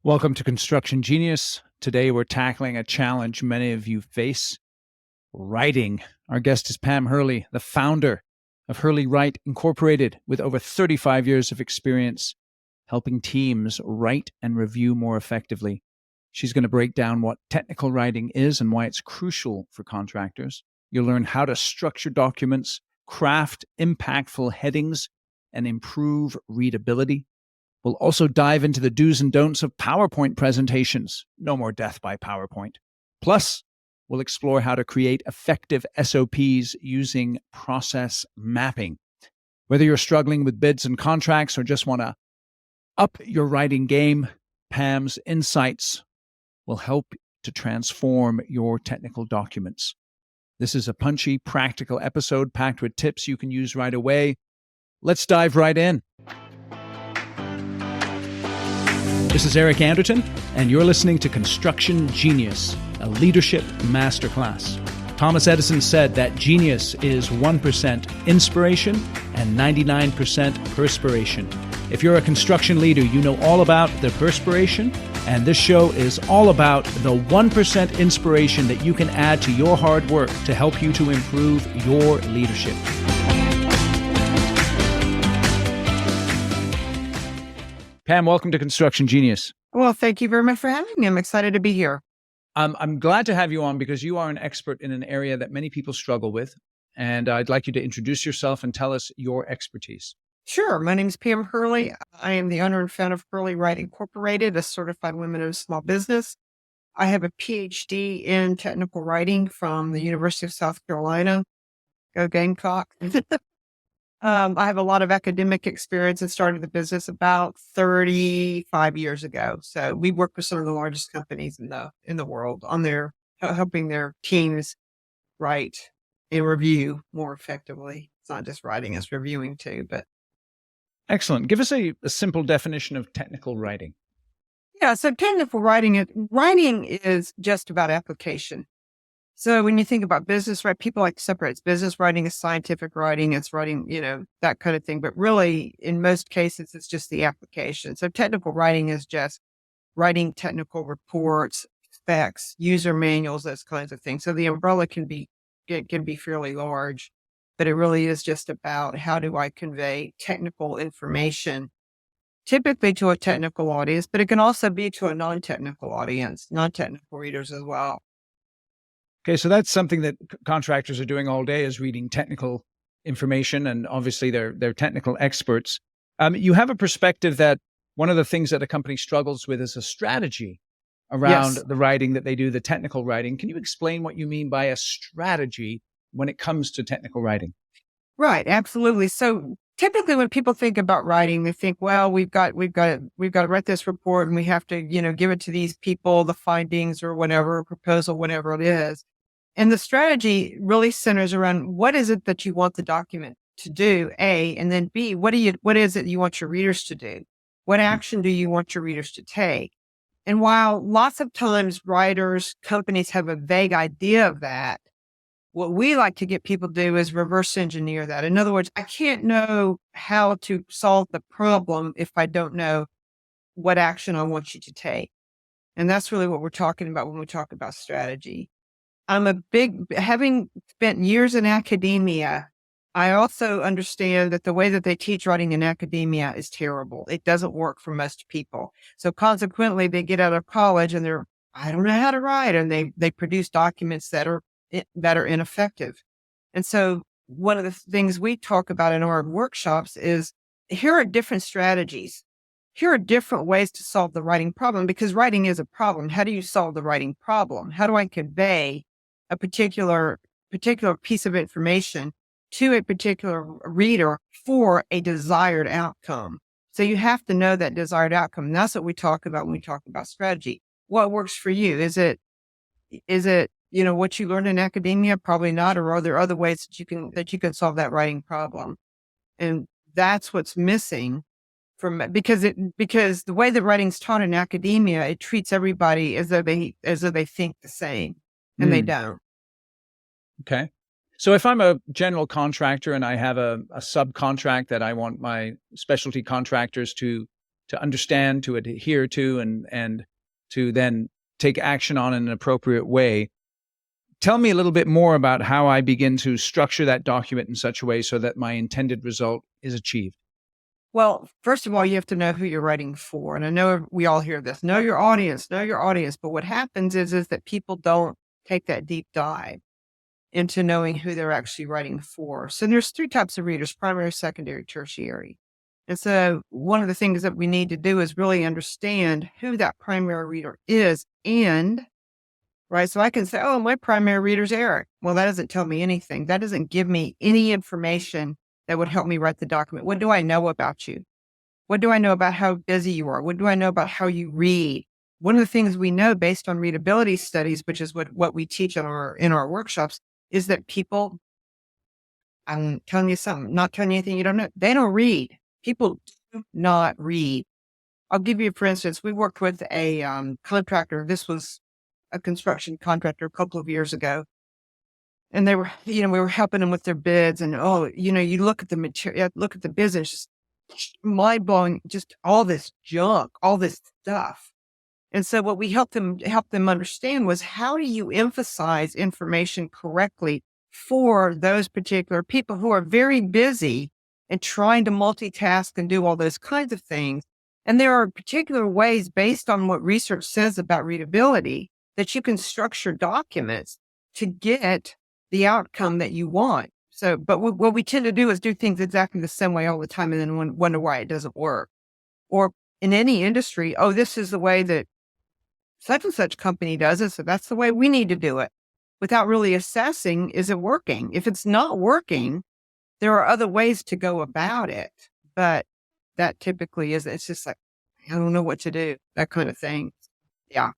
Welcome to Construction Genius. Today we're tackling a challenge many of you face, writing. Our guest is Pam Hurley, the founder of Hurley Write Incorporated, with over 35 years of experience helping teams write and review more effectively. She's going to break down what technical writing is and why it's crucial for contractors. You'll learn how to structure documents, craft impactful headings, and improve readability. We'll also dive into the do's and don'ts of PowerPoint presentations. No more death by PowerPoint. Plus, we'll explore how to create effective SOPs using process mapping. Whether you're struggling with bids and contracts or just want to up your writing game, Pam's insights will help to transform your technical documents. This is a punchy, practical episode packed with tips you can use right away. Let's dive right in. This is Eric Anderton, and you're listening to Construction Genius, a leadership masterclass. Thomas Edison said that genius is 1% inspiration and 99% perspiration. If you're a construction leader, you know all about the perspiration, and this show is all about the 1% inspiration that you can add to your hard work to help you to improve your leadership. Pam, welcome to Construction Genius. Well, thank you very much for having me. I'm excited to be here. I'm glad to have you on because you are an expert in an area that many people struggle with, and I'd like you to introduce yourself and tell us your expertise. Sure. My name is Pam Hurley. I am the owner and founder of Hurley Write Incorporated, a certified women-owned small business. I have a PhD in technical writing from the University of South Carolina. Go Gamecock. I have a lot of academic experience and started the business about 35 years ago. So we work with some of the largest companies in the world on their helping their teams write and review more effectively. It's not just writing, it's reviewing too. But Excellent. Give us a simple definition of technical writing. yeah, so technical writing is just about application. So when you think about business, right, people like to separate business writing is scientific writing, it's writing, that kind of thing. But really, in most cases, it's just the application. So technical writing is just writing technical reports, specs, user manuals, those kinds of things. So the umbrella can be fairly large, but it really is just about how do I convey technical information, typically to a technical audience, but it can also be to a non-technical audience, non-technical readers as well. Okay, so that's something that contractors are doing all day is reading technical information, and obviously they're technical experts. You have a perspective that one of the things that a company struggles with is a strategy around the writing that they do, the technical writing. Can you explain what you mean by a strategy when it comes to technical writing? Right, absolutely. So typically when people think about writing, they think, well, we've got to write this report and we have to, give it to these people, the findings or whatever, proposal, whatever it is. And the strategy really centers around what is it that you want the document to do, A, and then B, what is it you want your readers to do? What action do you want your readers to take? And while lots of times writers, companies have a vague idea of that, what we like to get people to do is reverse engineer that. In other words, I can't know how to solve the problem if I don't know what action I want you to take. And that's really what we're talking about when we talk about strategy. Having spent years in academia, I also understand that the way that they teach writing in academia is terrible. It doesn't work for most people. So consequently, they get out of college and I don't know how to write, and they produce documents that are ineffective. And so one of the things we talk about in our workshops is here are different strategies. Here are different ways to solve the writing problem, because writing is a problem. How do you solve the writing problem? How do I convey a particular piece of information to a particular reader for a desired outcome? So you have to know that desired outcome. And that's what we talk about when we talk about strategy. What works for you? Is it what you learned in academia? Probably not. Or are there other ways that you can solve that writing problem? And that's what's missing because the way that writing's taught in academia, it treats everybody as though they think the same, and they don't. Okay. So if I'm a general contractor and I have a subcontract that I want my specialty contractors to to understand, to adhere to, and to then take action on in an appropriate way. Tell me a little bit more about how I begin to structure that document in such a way so that my intended result is achieved. Well, first of all, you have to know who you're writing for. And I know we all hear this, know your audience, know your audience. But what happens is that people don't take that deep dive into knowing who they're actually writing for. So there's three types of readers: primary, secondary, tertiary. And so one of the things that we need to do is really understand who that primary reader is. And right, so I can say, oh, my primary reader's Eric. Well, that doesn't tell me anything. That doesn't give me any information that would help me write the document. What do I know about you? What do I know about how busy you are? What do I know about how you read? One of the things we know based on readability studies, which is what we teach in our workshops, is that people, I'm telling you something, not telling you anything you don't know, they don't read. People do not read. I'll give you, for instance, we worked with a contractor. This was a construction contractor a couple of years ago. And they were, we were helping them with their bids. And, you look at the material, look at the business, just mind blowing, just all this junk, all this stuff. And so what we helped them understand was, how do you emphasize information correctly for those particular people who are very busy and trying to multitask and do all those kinds of things. And there are particular ways based on what research says about readability that you can structure documents to get the outcome that you want. So, but what we tend to do is do things exactly the same way all the time and then wonder why it doesn't work. Or in any industry, oh, this is the way that such and such company does it, so that's the way we need to do it, without really assessing, is it working? If it's not working, there are other ways to go about it. But that typically it's just like, I don't know what to do, that kind of thing. Yeah.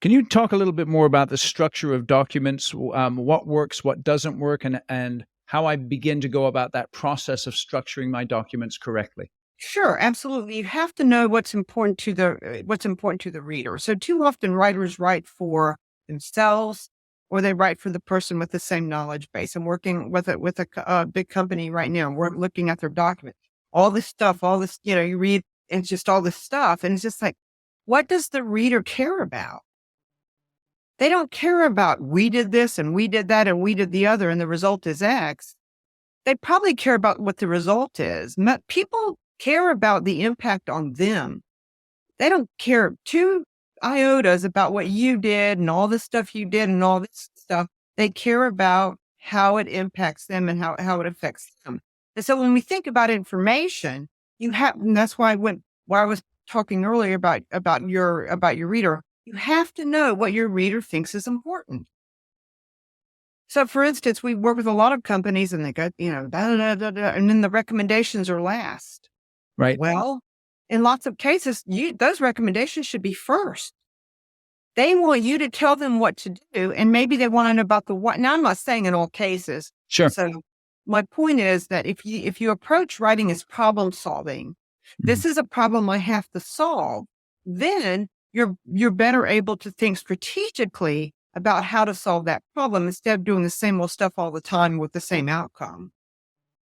Can you talk a little bit more about the structure of documents, what works, what doesn't work, and how I begin to go about that process of structuring my documents correctly? Sure, absolutely. You have to know what's important to the reader. So too often writers write for themselves, or they write for the person with the same knowledge base. I'm working with a big company right now. We're looking at their document, all this stuff, you read, and it's just all this stuff, and it's just like, what does the reader care about? They don't care about, we did this and we did that and we did the other and the result is X. They probably care about what the result is. People care about the impact on them. They don't care two iotas about what you did and all the stuff you did and all this stuff. They care about how it impacts them and how it affects them. And so when we think about information, and that's why I was talking earlier about your reader, you have to know what your reader thinks is important. So for instance, we work with a lot of companies and they got, da, da, da, da, and then the recommendations are last. Right. Well, in lots of cases, those recommendations should be first. They want you to tell them what to do, and maybe they want to know about the what. Now, I'm not saying in all cases. Sure. So my point is that if you approach writing as problem solving, this is a problem I have to solve, then you're better able to think strategically about how to solve that problem instead of doing the same old stuff all the time with the same outcome.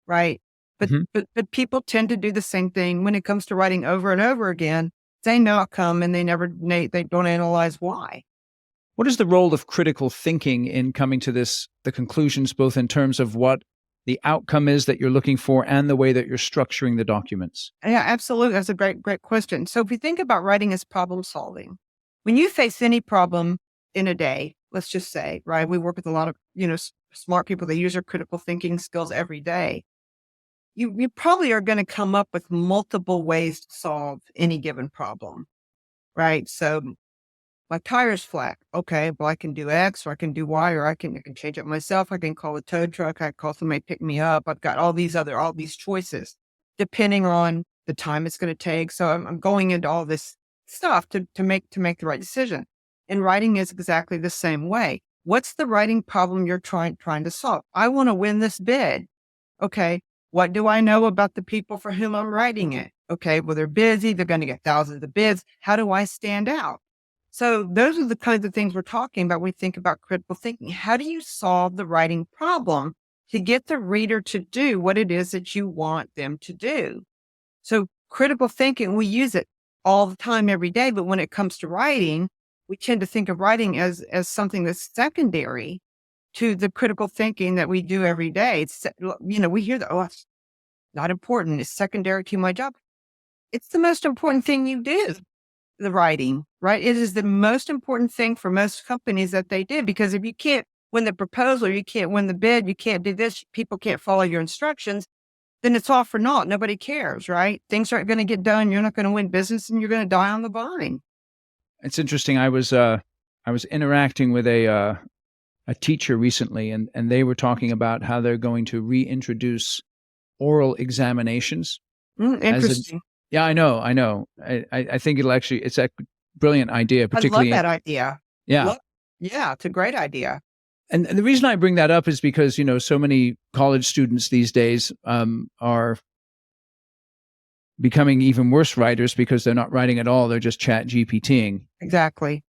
Right. But people tend to do the same thing when it comes to writing over and over again, same outcome, and they don't analyze why. What is the role of critical thinking in coming to the conclusions, both in terms of what the outcome is that you're looking for and the way that you're structuring the documents? Yeah, absolutely. That's a great question. So if you think about writing as problem solving, when you face any problem in a day, let's just say, right, we work with a lot of, smart people. They use their critical thinking skills every day. You probably are going to come up with multiple ways to solve any given problem, right? So my tire's flat. Okay, well, I can do X or I can do Y, or I can change it myself. I can call a tow truck. I can call somebody to pick me up. I've got all these choices depending on the time it's going to take. So I'm going into all this stuff to make the right decision. And writing is exactly the same way. What's the writing problem you're trying to solve? I want to win this bid. Okay. What do I know about the people for whom I'm writing it? Okay, well, they're busy. They're going to get thousands of bids. How do I stand out? So those are the kinds of things we're talking about when we think about critical thinking. How do you solve the writing problem to get the reader to do what it is that you want them to do? So critical thinking, we use it all the time, every day. But when it comes to writing, we tend to think of writing as something that's secondary to the critical thinking that we do every day. It's, we hear that, oh, it's not important. It's secondary to my job. It's the most important thing you do, the writing, right? It is the most important thing for most companies that they do, because if you can't win the proposal, you can't win the bid, you can't do this, people can't follow your instructions, then it's all for naught. Nobody cares, right? Things aren't going to get done. You're not going to win business, and you're going to die on the vine. It's interesting. I was interacting with a teacher recently, and they were talking about how they're going to reintroduce oral examinations. Interesting. Yeah, I know. I think it's a brilliant idea, particularly. I love that idea. Yeah. Yeah, it's a great idea. And the reason I bring that up is because, so many college students these days are becoming even worse writers because they're not writing at all. They're just chat GPTing. Exactly.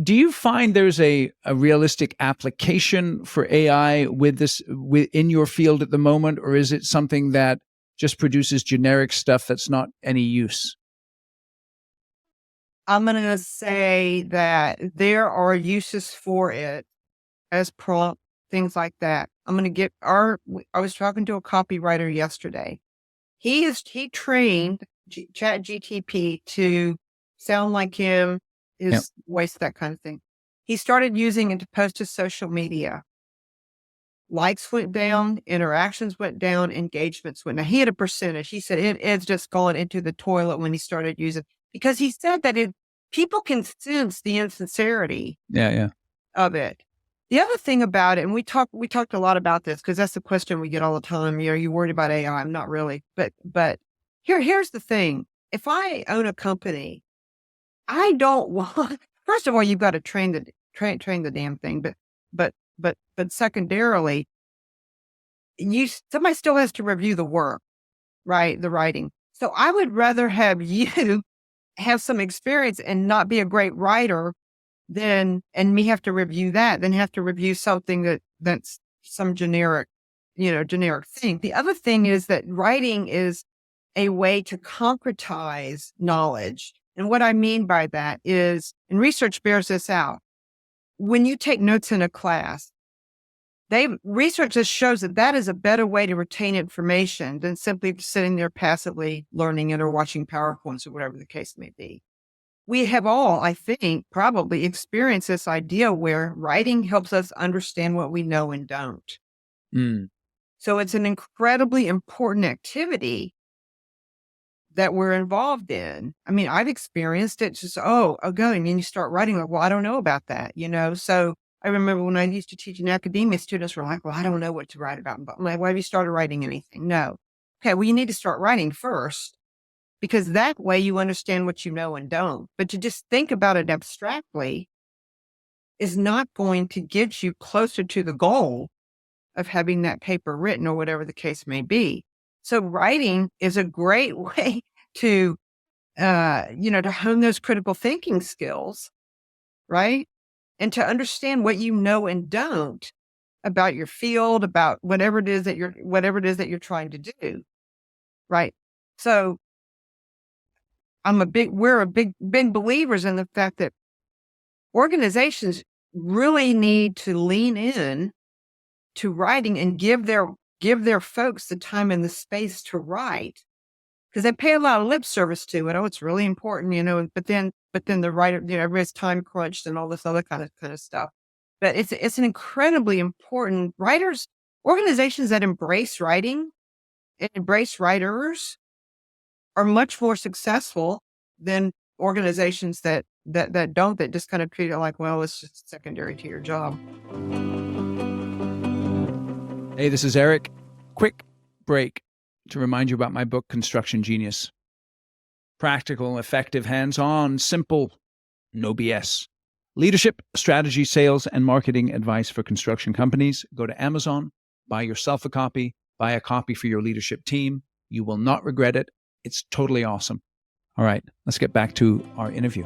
Do you find there's a realistic application for AI in your field at the moment, or is it something that just produces generic stuff that's not any use? I'm going to say that there are uses for it as prompt, things like that. I'm going to I was talking to a copywriter yesterday. He trained chat GTP to sound like him, his voice, that kind of thing. He started using it to post to social media. Likes went down, interactions went down, engagements went down. He had a percentage. He said it's just gone into the toilet when he started using, because he said that people can sense the insincerity of it. The other thing about it, and we talked a lot about this because that's the question we get all the time. Are you worried about AI? I'm not really, but here's the thing. If I own a company, I don't want. First of all, you've got to train the damn thing, but secondarily, somebody still has to review the work, right? The writing. So I would rather have you have some experience and not be a great writer and me have to review that, then have to review something that's some generic thing. The other thing is that writing is a way to concretize knowledge. And what I mean by that is, and research bears this out, when you take notes in a class, research just shows that is a better way to retain information than simply sitting there passively learning it or watching PowerPoints or whatever the case may be. We have all, I think, probably experienced this idea where writing helps us understand what we know and don't. Mm. So it's an incredibly important activity that we're involved in. I mean, I've experienced it just, and you start writing like, well, I don't know about that, So I remember when I used to teach in academia, students were like, well, I don't know what to write about. I'm like, why have you started writing anything? No. Okay, well, you need to start writing first, because that way you understand what you know and don't. But to just think about it abstractly is not going to get you closer to the goal of having that paper written or whatever the case may be. So writing is a great way to, to hone those critical thinking skills, right? And to understand what you know and don't about your field, about whatever it is that you're trying to do, right? So we're a big believers in the fact that organizations really need to lean in to writing and give their folks the time and the space to write, because they pay a lot of lip service to it. Oh, it's really important, but then the writer, everybody's time crunched and all this other kind of stuff. But it's an incredibly important organizations that embrace writing and embrace writers are much more successful than organizations that don't, that just kind of treat it like, well, it's just secondary to your job. Hey, this is Eric. Quick break to remind you about my book, Construction Genius. Practical, effective, hands-on, simple, no BS. Leadership, strategy, sales, and marketing advice for construction companies. Go to Amazon, buy yourself a copy, buy a copy for your leadership team. You will not regret it. It's totally awesome. All right, let's get back to our interview.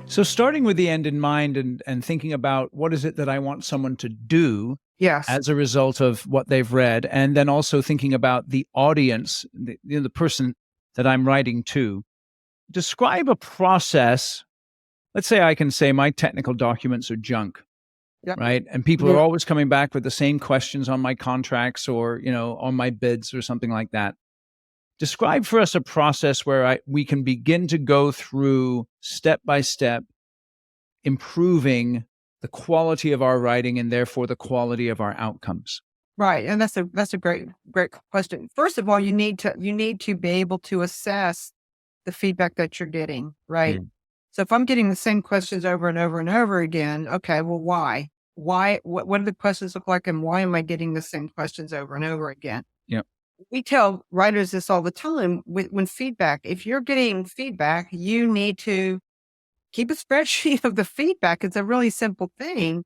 So starting with the end in mind and thinking about what is it that I want someone to do as a result of what they've read, and then also thinking about the audience, the person that I'm writing to, describe a process. Let's say I can say my technical documents are junk, Yep. right? And people are always coming back with the same questions on my contracts or, on my bids or something like that. Describe for us a process where we can begin to go through step by step, improving the quality of our writing and therefore the quality of our outcomes. Right. And that's a great question. First of all, you need to be able to assess the feedback that you're getting, right? Mm. So if I'm getting the same questions over and over and over again, okay, well, why? What do the questions look like and why am I getting the same questions over and over again? Yep. We tell writers this all the time when feedback, if you're getting feedback, you need to keep a spreadsheet of the feedback. It's a really simple thing.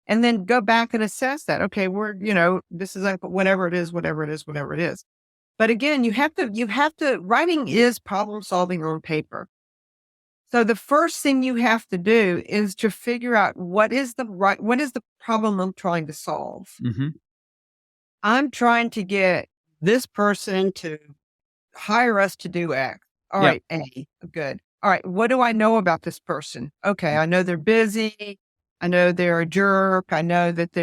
And then go back and assess that. Okay, this is like whatever it is. But again, you have to, writing is problem solving on paper. So the first thing you have to do is to figure out what is the problem I'm trying to solve. Mm-hmm. I'm trying to get this person to hire us to do X. All right, A, good. All right, what do I know about this person? Okay, I know they're busy. I know they're a jerk. I know that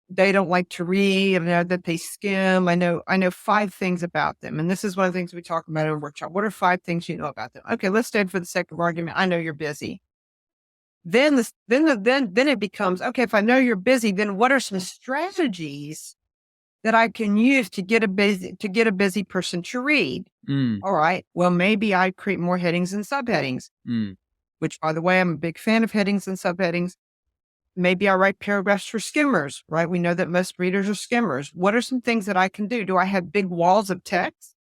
they don't like to read. I know that they skim. I know 5 things about them. And this is one of the things we talk about in a workshop. What are 5 things you know about them? Okay, let's say for the sake of argument, I know you're busy. Then it becomes, okay, if I know you're busy, then what are some strategies that I can use to get a busy person to read? Mm. All right. Well, maybe I create more headings and subheadings, which, by the way, I'm a big fan of headings and subheadings. Maybe I write paragraphs for skimmers, right? We know that most readers are skimmers. What are some things that I can do? Do I have big walls of text?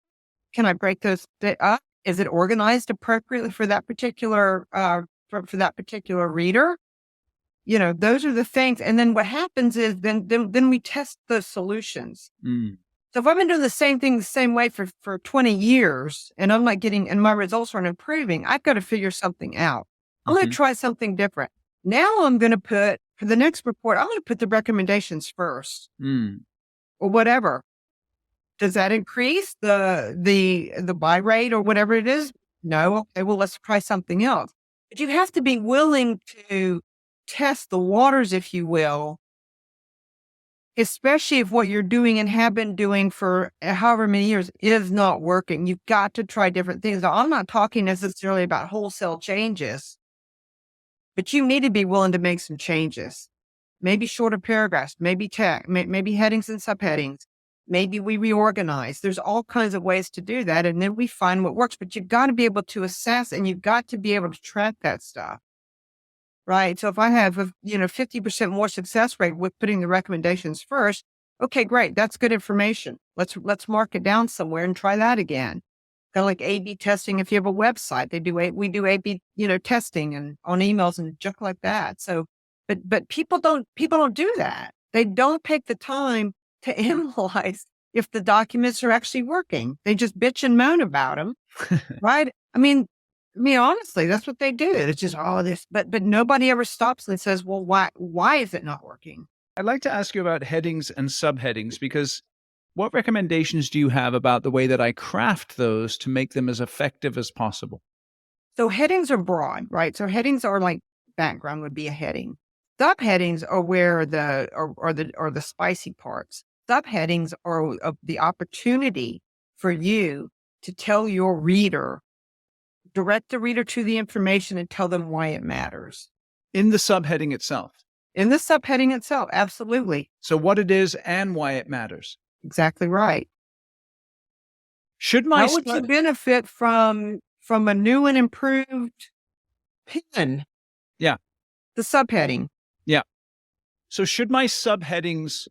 Can I break those up? Is it organized appropriately for that particular for that particular reader? Those are the things. And then what happens is then we test those solutions. So if I've been doing the same thing the same way for 20 years and I'm not getting, and my results aren't improving, I've got to figure something out. I'm going to try something different. Now I'm going to put, for the next report, I'm going to put the recommendations first or whatever. Does that increase the buy rate or whatever it is? No. Okay, well, let's try something else. But you have to be willing to test the waters, if you will, especially if what you're doing and have been doing for however many years is not working. You've got to try different things. Now, I'm not talking necessarily about wholesale changes, but you need to be willing to make some changes. Maybe shorter paragraphs, maybe maybe headings and subheadings. Maybe we reorganize. There's all kinds of ways to do that. And then we find what works, but you've got to be able to assess and you've got to be able to track that stuff. Right. So if I have 50% more success rate with putting the recommendations first, okay, great. That's good information. Let's mark it down somewhere and try that again. Kind of like A/B testing. If you have a website, we do A/B, testing and on emails and junk like that. So, but people don't do that. They don't take the time to analyze if the documents are actually working. They just bitch and moan about them. Right. I mean, honestly, that's what they do. It's just all this, but nobody ever stops and says, well, why is it not working? I'd like to ask you about headings and subheadings because what recommendations do you have about the way that I craft those to make them as effective as possible? So headings are broad, right? So headings are like background would be a heading. Subheadings are where the spicy parts. Subheadings are the opportunity for you to tell your reader, direct the reader to the information and tell them why it matters. In the subheading itself? In the subheading itself, absolutely. So what it is and why it matters. Exactly right. Should my How would you benefit from a new and improved pen? Yeah. The subheading. Yeah. So should my subheadings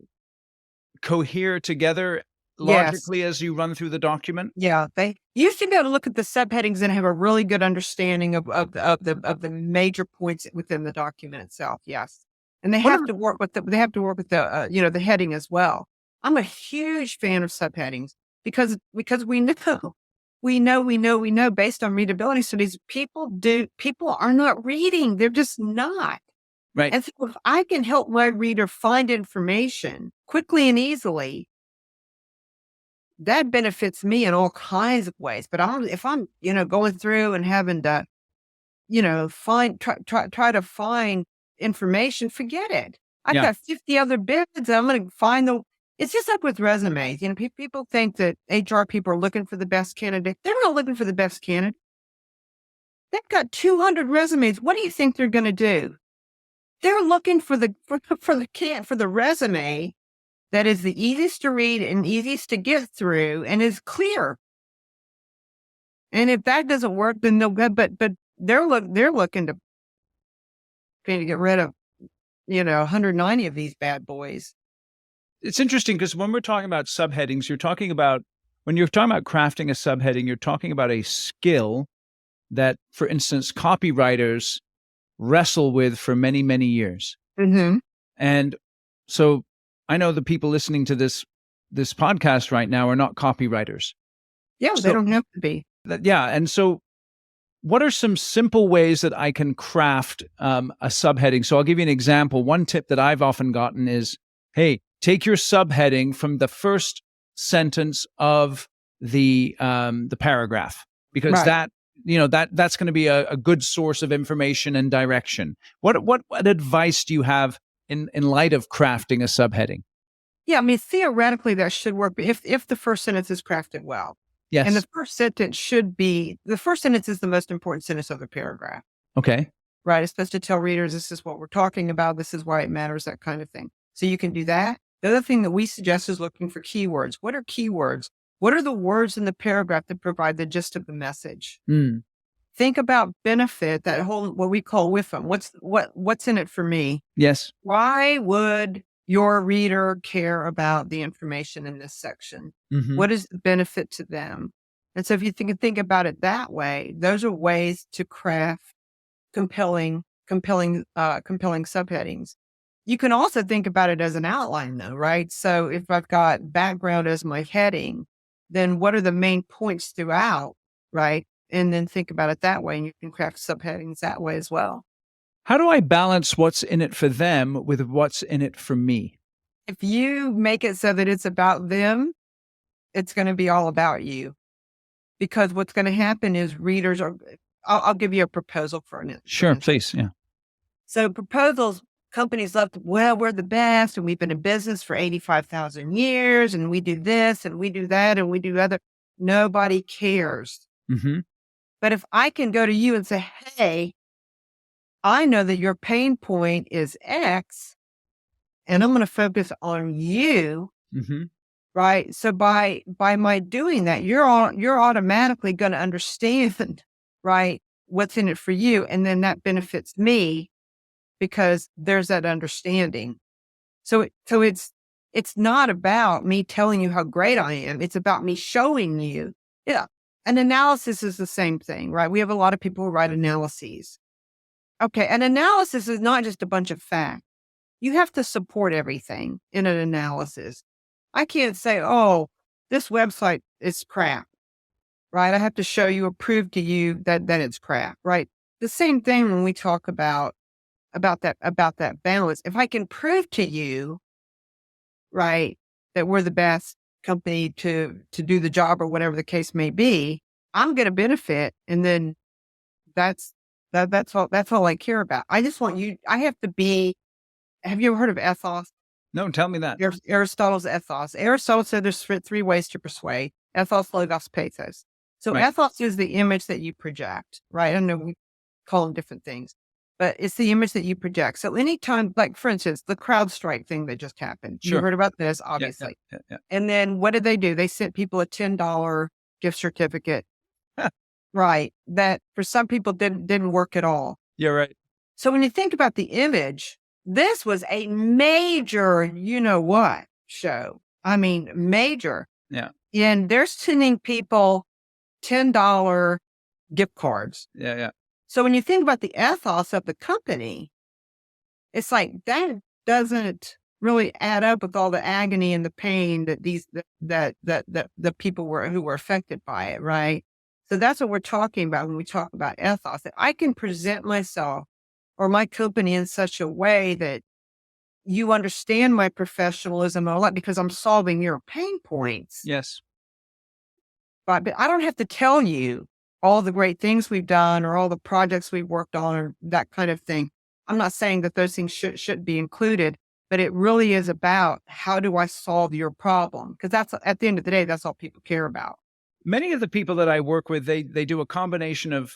cohere together logically as you run through the document? Yeah, you should be able to look at the subheadings and have a really good understanding of the major points within the document itself. Yes, and they have to work with the heading as well. I'm a huge fan of subheadings because we know based on readability studies, people are not reading. They're just not. Right. And so if I can help my reader find information quickly and easily, that benefits me in all kinds of ways. But if I'm, going through and having to, try to find information, forget it. I've Yeah. got 50 other bids. I'm going to find it's just like with resumes. People think that HR people are looking for the best candidate. They're not looking for the best candidate. They've got 200 resumes. What do you think they're going to do? They're looking for the resume that is the easiest to read and easiest to get through and is clear. And if that doesn't work, then they'll go. But they're looking to get rid of 190 of these bad boys. It's interesting because when we're talking about subheadings, when you're talking about crafting a subheading, you're talking about a skill that, for instance, copywriters wrestle with for many, many years. Mm-hmm. And so I know the people listening to this podcast right now are not copywriters. Yeah, they don't have to be. And so what are some simple ways that I can craft a subheading? So I'll give you an example. One tip that I've often gotten is, hey, take your subheading from the first sentence of the paragraph, because Right. that's going to be a good source of information and direction. What advice do you have in light of crafting a subheading? Yeah, I mean, theoretically that should work if the first sentence is crafted well. Yes. And the first sentence is the most important sentence of the paragraph. Okay. Right. It's supposed to tell readers, this is what we're talking about. This is why it matters, that kind of thing. So you can do that. The other thing that we suggest is looking for keywords. What are keywords? What are the words in the paragraph that provide the gist of the message? Mm. Think about benefit, that whole, what we call WIFM. What's in it for me? Yes. Why would your reader care about the information in this section? Mm-hmm. What is the benefit to them? And so if you think about it that way, those are ways to craft compelling subheadings. You can also think about it as an outline though, right? So if I've got background as my heading, then what are the main points throughout, right? And then think about it that way, and you can craft subheadings that way as well. How do I balance what's in it for them with what's in it for me? If you make it so that it's about them, it's going to be all about you. Because what's going to happen is readers are, I'll give you a proposal for an Sure, please. Yeah. So proposals, companies love to, well, we're the best and we've been in business for 85,000 years and we do this and we do that and we do other. Nobody cares. Mm-hmm. But if I can go to you and say, hey, I know that your pain point is X and I'm going to focus on you. Mm-hmm. Right. So by my doing that, you're automatically going to understand, right, what's in it for you. And then that benefits me because there's that understanding. So it's not about me telling you how great I am. It's about me showing you. Yeah. An analysis is the same thing, right? We have a lot of people who write analyses. Okay. An analysis is not just a bunch of facts. You have to support everything in an analysis. I can't say, oh, this website is crap, right? I have to show you or prove to you that it's crap, right? The same thing when we talk about that balance. If I can prove to you, right, that we're the best company to do the job or whatever the case may be, I'm going to benefit. And then that's all I care about. I just want you, I have to be, have you ever heard of ethos? No, tell me that. Aristotle's ethos. Aristotle said there's three ways to persuade: ethos, logos, pathos. So Right. ethos is the image that you project, right? I know we call them different things, but it's the image that you project. So anytime, like for instance, the CrowdStrike thing that just happened. Sure. You heard about this, obviously. Yeah. And then what did they do? They sent people a $10 gift certificate, right? That for some people didn't work at all. Yeah, right. So when you think about the image, this was a major, you know what, show. I mean, major. Yeah. And they're sending people $10 gift cards. Yeah. So when you think about the ethos of the company, it's like that doesn't really add up with all the agony and the pain that the people who were affected by it, right? So that's what we're talking about when we talk about ethos. That I can present myself or my company in such a way that you understand my professionalism and all that because I'm solving your pain points. Yes. But I don't have to tell you all the great things we've done or all the projects we've worked on or that kind of thing. I'm not saying that those things should be included, but it really is about how do I solve your problem? Because that's at the end of the day, that's all people care about. Many of the people that I work with, they do a combination of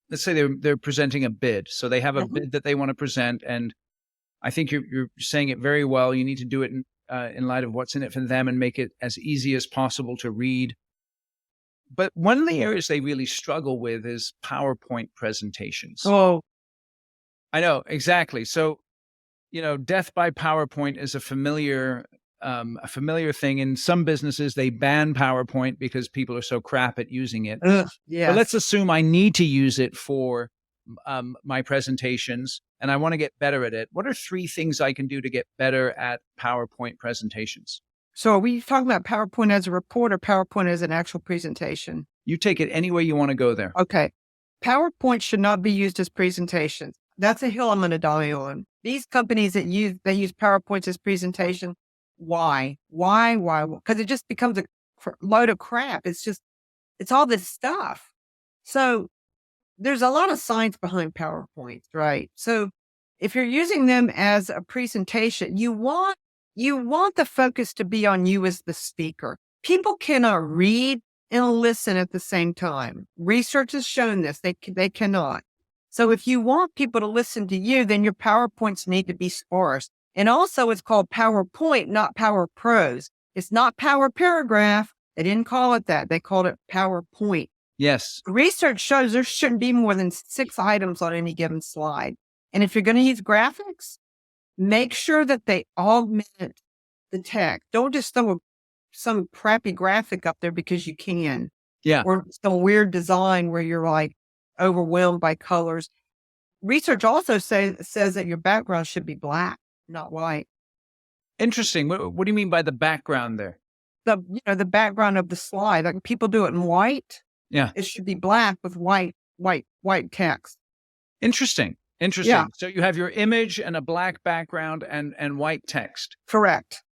let's say they're presenting a bid. So they have a bid that they want to present, and I think you're saying it very well. You need to do it in light of what's in it for them and make it as easy as possible to read. But one of the areas they really struggle with is PowerPoint presentations. Oh, I know, exactly. So, death by PowerPoint is a familiar thing. In some businesses, they ban PowerPoint because people are so crap at using it. yeah. But let's assume I need to use it for my presentations and I want to get better at it. What are 3 things I can do to get better at PowerPoint presentations? So are we talking about PowerPoint as a report or PowerPoint as an actual presentation? You take it any way you want to go there. Okay. PowerPoint should not be used as presentations. That's a hill I'm going to die on. These companies that use PowerPoints as presentation, why? Because it just becomes a load of crap. It's all this stuff. So there's a lot of science behind PowerPoints, right? So if you're using them as a presentation, you want the focus to be on you as the speaker. People cannot read and listen at the same time. Research has shown this. They cannot. So if you want people to listen to you, then your PowerPoints need to be sparse. And also it's called PowerPoint, not Power Prose. It's not Power Paragraph. They didn't call it that. They called it PowerPoint. Yes. Research shows there shouldn't be more than 6 items on any given slide. And if you're going to use graphics, make sure that they augment the text. Don't just throw some crappy graphic up there because you can. Yeah. Or some weird design where you're like overwhelmed by colors. Research also says that your background should be black, not white. Interesting. What do you mean by the background there? The background of the slide. Like people do it in white. Yeah. It should be black with white text. Interesting. Yeah. So you have your image and a black background and white text. Correct.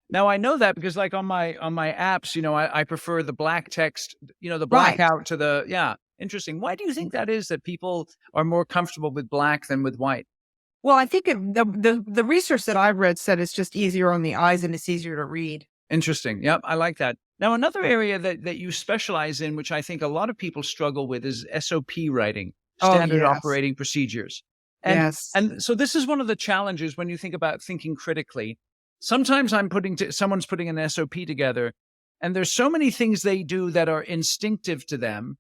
Now I know that because like on my apps, I prefer the black text, the blackout to the, yeah. Interesting. Why do you think that is that people are more comfortable with black than with white? Well, I think the research that I've read said it's just easier on the eyes and it's easier to read. Interesting. Yep. I like that. Now, another area that you specialize in, which I think a lot of people struggle with, is SOP writing, standard operating procedures. And so this is one of the challenges when you think about thinking critically. Sometimes someone's putting an SOP together, and there's so many things they do that are instinctive to them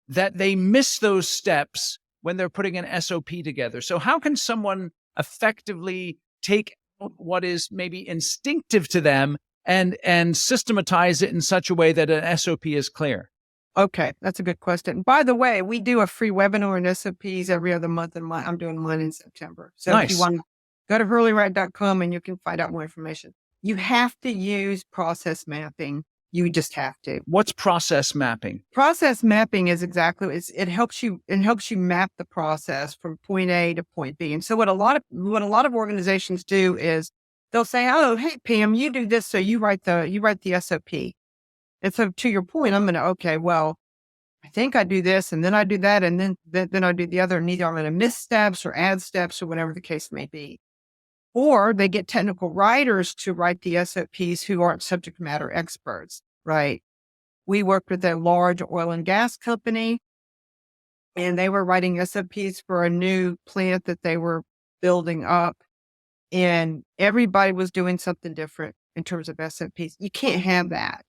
that they miss those steps when they're putting an SOP together. So how can someone effectively take what is maybe instinctive to them and systematize it in such a way that an SOP is clear? Okay, that's a good question. By the way, we do a free webinar on SOPs every other month, and I'm doing mine in September. So nice. If you want to go to hurleywrite.com and you can find out more information. You have to use process mapping. You just have to. What's process mapping? Process mapping is it helps you map the process from point A to point B. And so what a lot of organizations do is they'll say, "Oh, hey Pam, you do this, so you write the SOP." And so to your point, I'm going to, okay, well, I think I do this and then I do that and then I do the other, and either I'm going to miss steps or add steps or whatever the case may be. Or they get technical writers to write the SOPs who aren't subject matter experts, right? We worked with a large oil and gas company, and they were writing SOPs for a new plant that they were building up, and everybody was doing something different in terms of SOPs. You can't have that.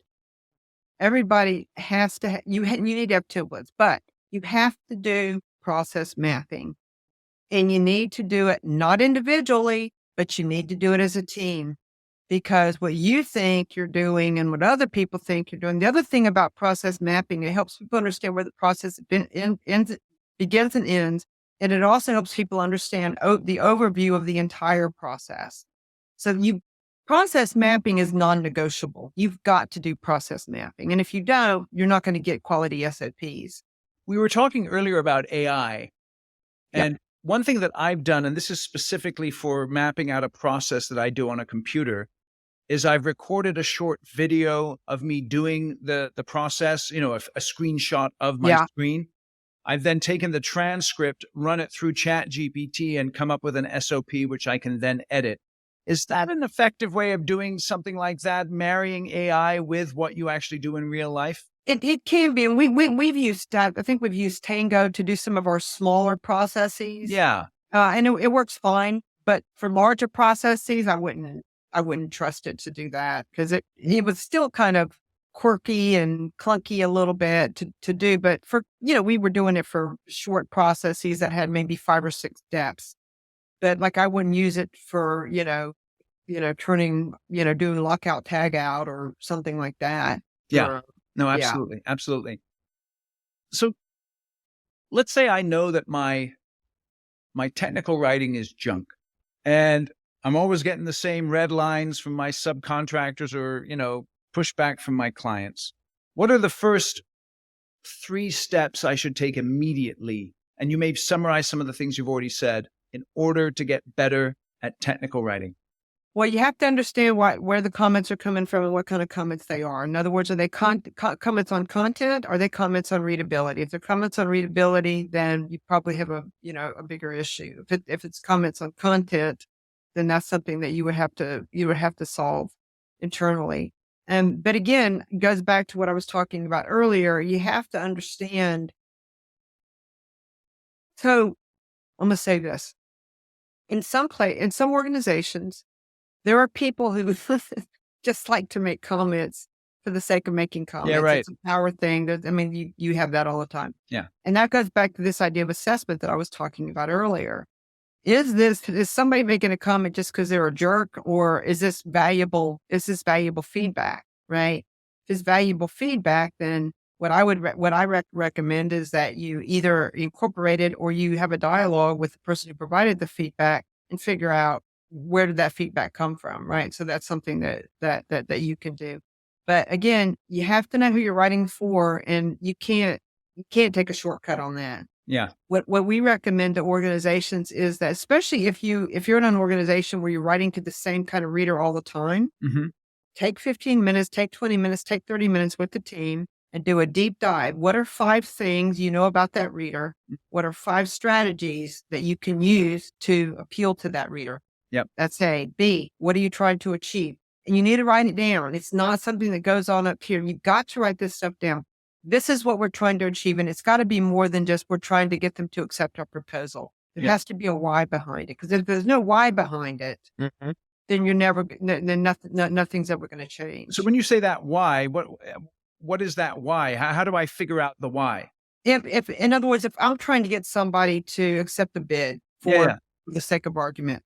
Everybody has to, you need to have templates, but you have to do process mapping, and you need to do it not individually, but you need to do it as a team, because what you think you're doing and what other people think you're doing. The other thing about process mapping, it helps people understand where the process begins and ends. And it also helps people understand the overview of the entire process. So process mapping is non-negotiable. You've got to do process mapping. And if you don't, you're not going to get quality SOPs. We were talking earlier about AI. And one thing that I've done, and this is specifically for mapping out a process that I do on a computer, is I've recorded a short video of me doing the process, a screenshot of my Yeah. screen. I've then taken the transcript, run it through Chat GPT, and come up with an SOP, which I can then edit. Is that an effective way of doing something like that, marrying AI with what you actually do in real life? It can be. And we've used that. I think we've used Tango to do some of our smaller processes. Yeah. And it works fine. But for larger processes, I wouldn't trust it to do that because it was still kind of quirky and clunky a little bit to do. But we were doing it for short processes that had maybe 5 or 6 steps. But like I wouldn't use it for, turning, doing lockout, tag out or something like that. Yeah. No, Yeah. absolutely. Absolutely. So let's say I know that my technical writing is junk and I'm always getting the same red lines from my subcontractors or, pushback from my clients. What are the first 3 steps I should take immediately? And you may summarize some of the things you've already said in order to get better at technical writing. Well, you have to understand where the comments are coming from and what kind of comments they are. In other words, are they comments on content? Or are they comments on readability? If they're comments on readability, then you probably have a bigger issue. If it's comments on content, then that's something that you would have to solve internally. But again, it goes back to what I was talking about earlier. You have to understand. So I'm going to say this: in some organizations, there are people who just like to make comments for the sake of making comments. Yeah, right. It's a power thing. You have that all the time. Yeah. And that goes back to this idea of assessment that I was talking about earlier. Is somebody making a comment just because they're a jerk, or is this valuable? Is this valuable feedback? Right? If it's valuable feedback, then what I recommend is that you either incorporate it or you have a dialogue with the person who provided the feedback and figure out where did that feedback come from, right? So that's something that you can do. But again, you have to know who you're writing for, and you can't take a shortcut on that. Yeah. What we recommend to organizations is that, especially if you're in an organization where you're writing to the same kind of reader all the time, Mm-hmm. take 15 minutes, take 20 minutes, take 30 minutes with the team and do a deep dive. What are 5 things you know about that reader? What are 5 strategies that you can use to appeal to that reader? Yep. That's A. B, what are you trying to achieve? And you need to write it down. It's not something that goes on up here. You've got to write this stuff down. This is what we're trying to achieve. And it's got to be more than just we're trying to get them to accept our proposal. There has to be a why behind it. Because if there's no why behind it, then nothing's ever going to change. So when you say that why, what is that why? How do I figure out the why? If in other words, if I'm trying to get somebody to accept the bid for the sake of argument,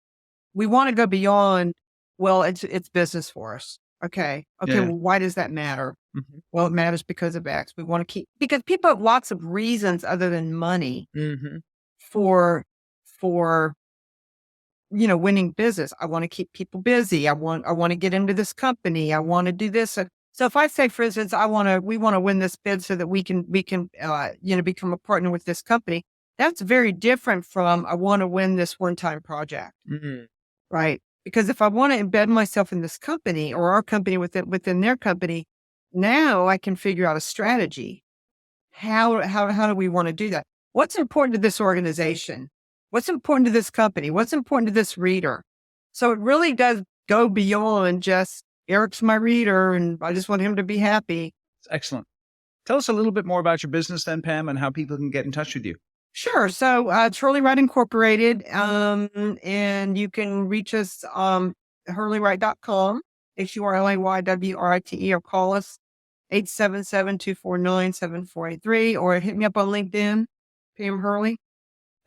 we want to go beyond, well, it's business for us. Okay. Yeah. Well, why does that matter? Mm-hmm. Well, it matters because of X. We want to because people have lots of reasons other than money for winning business. I want to keep people busy. I want to get into this company. I want to do this. So if I say, for instance, we want to win this bid so that we can become a partner with this company, that's very different from I want to win this one-time project, right? Because if I want to embed myself in this company or our company within their company, now I can figure out a strategy. How do we want to do that? What's important to this organization? What's important to this company? What's important to this reader? So it really does go beyond just Eric's my reader and I just want him to be happy. Excellent. Tell us a little bit more about your business then, Pam, and how people can get in touch with you. Sure. So it's Hurley Write Incorporated, and you can reach us hurleywrite.com, HURLAYWRITE, or call us 877-249-7483, or hit me up on LinkedIn, Pam Hurley.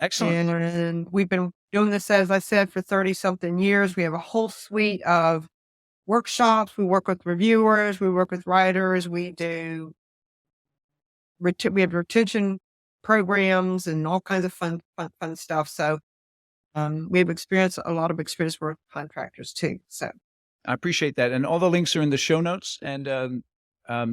Excellent. And we've been doing this, as I said, for 30-something years. We have a whole suite of workshops. We work with reviewers. We work with writers. We have retention programs and all kinds of fun stuff. So we have a lot of experience with contractors too. So I appreciate that. And all the links are in the show notes. And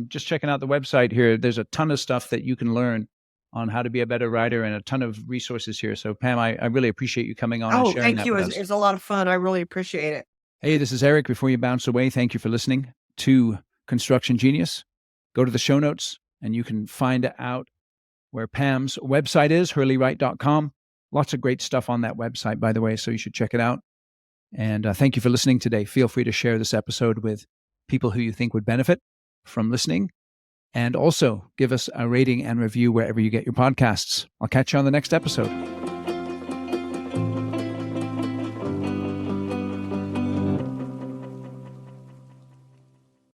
just checking out the website here, there's a ton of stuff that you can learn on how to be a better writer and a ton of resources here. So Pam, I really appreciate you coming on and sharing thank that you. with us. It's a lot of fun. I really appreciate it. Hey, this is Eric. Before you bounce away, thank you for listening to Construction Genius. Go to the show notes and you can find out where Pam's website is, hurleywrite.com. Lots of great stuff on that website, by the way, so you should check it out. And thank you for listening today. Feel free to share this episode with people who you think would benefit from listening. And also give us a rating and review wherever you get your podcasts. I'll catch you on the next episode.